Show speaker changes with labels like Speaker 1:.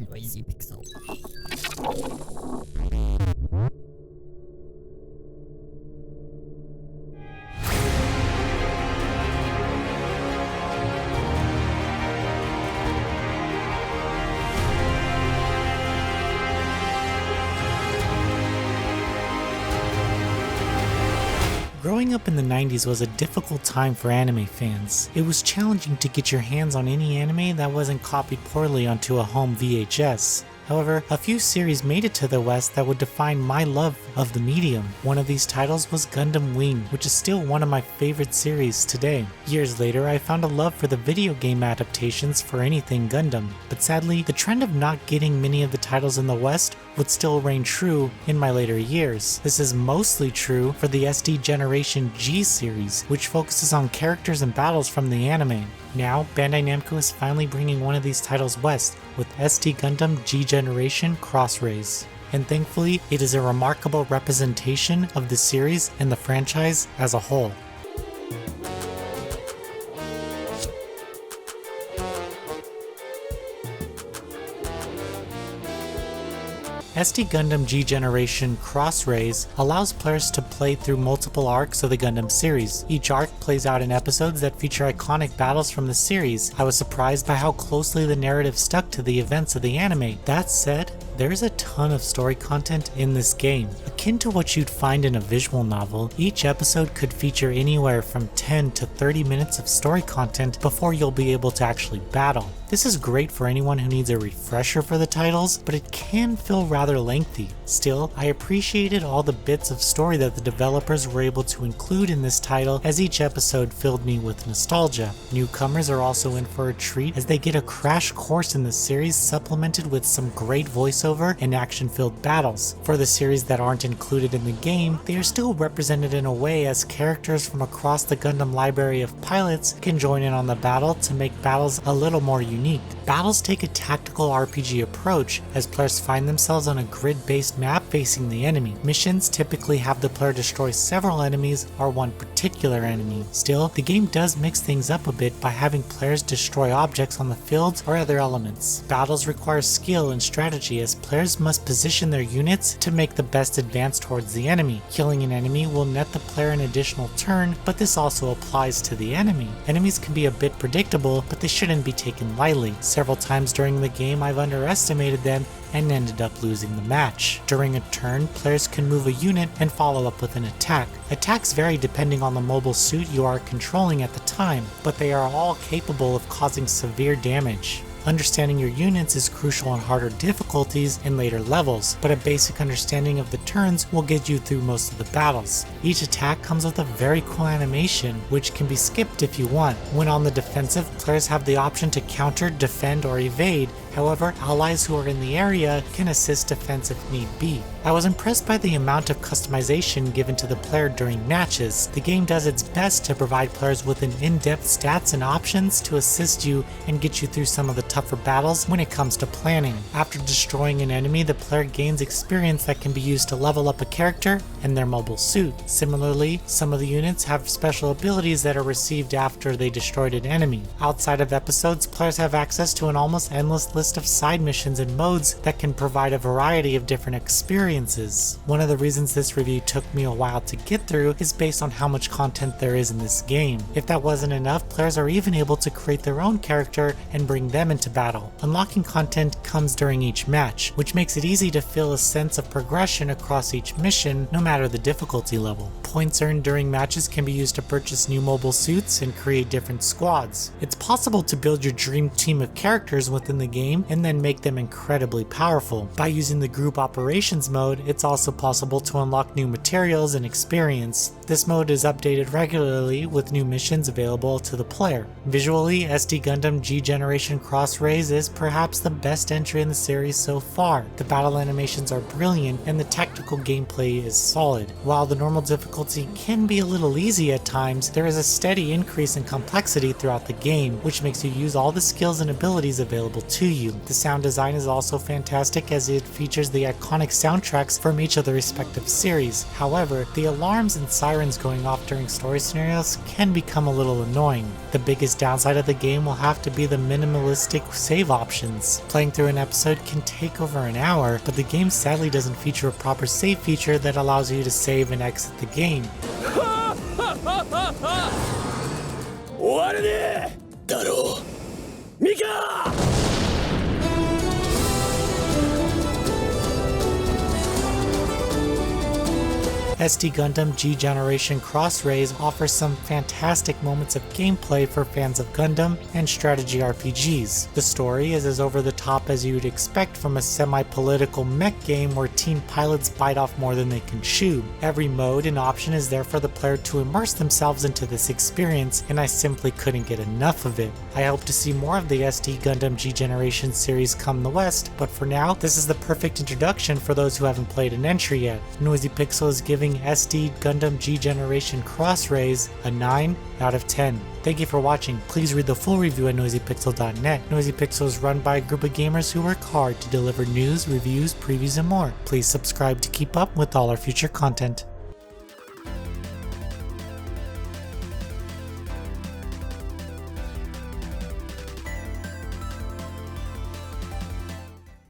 Speaker 1: Noisy pixel.
Speaker 2: Growing up in the 90s was a difficult time for anime fans. It was challenging to get your hands on any anime that wasn't copied poorly onto a home VHS. However, a few series made it to the West that would define my love of the medium. One of these titles was Gundam Wing, which is still one of my favorite series today. Years later, I found a love for the video game adaptations for anything Gundam, but sadly, the trend of not getting many of the titles in the West would still reign true in my later years. This is mostly true for the SD Generation G series, which focuses on characters and battles from the anime. Now, Bandai Namco is finally bringing one of these titles west with SD Gundam G Generation Cross-Rays. And thankfully, it is a remarkable representation of the series and the franchise as a whole. SD Gundam G Generation Cross-Rays allows players to play through multiple arcs of the Gundam series. Each arc plays out in episodes that feature iconic battles from the series. I was surprised by how closely the narrative stuck to the events of the anime. That said, there's a ton of story content in this game. Akin to what you'd find in a visual novel, each episode could feature anywhere from 10 to 30 minutes of story content before you'll be able to actually battle. This is great for anyone who needs a refresher for the titles, but it can feel rather lengthy. Still, I appreciated all the bits of story that the developers were able to include in this title, as each episode filled me with nostalgia. Newcomers are also in for a treat as they get a crash course in the series supplemented with some great voiceover and action-filled battles. For the series that aren't included in the game, they are still represented in a way as characters from across the Gundam library of pilots can join in on the battle to make battles a little more unique. Battles take a tactical RPG approach as players find themselves on a grid-based map facing the enemy. Missions typically have the player destroy several enemies or one particular enemy. Still, the game does mix things up a bit by having players destroy objects on the fields or other elements. Battles require skill and strategy as players must position their units to make the best advance towards the enemy. Killing an enemy will net the player an additional turn, but this also applies to the enemy. Enemies can be a bit predictable, but they shouldn't be taken lightly. Several times during the game I've underestimated them and ended up losing the match. During a turn, players can move a unit and follow up with an attack. Attacks vary depending on the mobile suit you are controlling at the time, but they are all capable of causing severe damage. Understanding your units is crucial on harder difficulties in later levels, but a basic understanding of the turns will get you through most of the battles. Each attack comes with a very cool animation, which can be skipped if you want. When on the defensive, players have the option to counter, defend, or evade. However, allies who are in the area can assist defense if need be. I was impressed by the amount of customization given to the player during matches. The game does its best to provide players with an in-depth stats and options to assist you and get you through some of the tougher battles when it comes to planning. After destroying an enemy, the player gains experience that can be used to level up a character and their mobile suit. Similarly, some of the units have special abilities that are received after they destroyed an enemy. Outside of episodes, players have access to an almost endless list of side missions and modes that can provide a variety of different experiences. One of the reasons this review took me a while to get through is based on how much content there is in this game. If that wasn't enough, players are even able to create their own character and bring them into battle. Unlocking content comes during each match, which makes it easy to feel a sense of progression across each mission, no matter the difficulty level. Points earned during matches can be used to purchase new mobile suits and create different squads. It's possible to build your dream team of characters within the game and then make them incredibly powerful. By using the group operations mode, it's also possible to unlock new materials and experience. This mode is updated regularly with new missions available to the player. Visually, SD Gundam G Generation Cross-Rays is perhaps the best entry in the series so far. The battle animations are brilliant and the tactical gameplay is solid. While the normal difficulty can be a little easy at times, there is a steady increase in complexity throughout the game, which makes you use all the skills and abilities available to you. The sound design is also fantastic as it features the iconic soundtrack soundtracks from each of the respective series. However, the alarms and sirens going off during story scenarios can become a little annoying. The biggest downside of the game will have to be the minimalistic save options. Playing through an episode can take over an hour, but the game sadly doesn't feature a proper save feature that allows you to save and exit the game. SD Gundam G Generation Cross Rays offers some fantastic moments of gameplay for fans of Gundam and strategy RPGs. The story is as over the top as you would expect from a semi-political mech game where teen pilots bite off more than they can chew. Every mode and option is there for the player to immerse themselves into this experience, and I simply couldn't get enough of it. I hope to see more of the SD Gundam G Generation series come the West, but for now, this is the perfect introduction for those who haven't played an entry yet. Noisy Pixel is giving SD Gundam G Generation Cross Rays a 9 out of 10. Thank you for watching. Please read the full review at noisypixel.net. Noisy Pixel is run by a group of gamers who work hard to deliver news, reviews, previews, and more. Please subscribe to keep up with all our future content.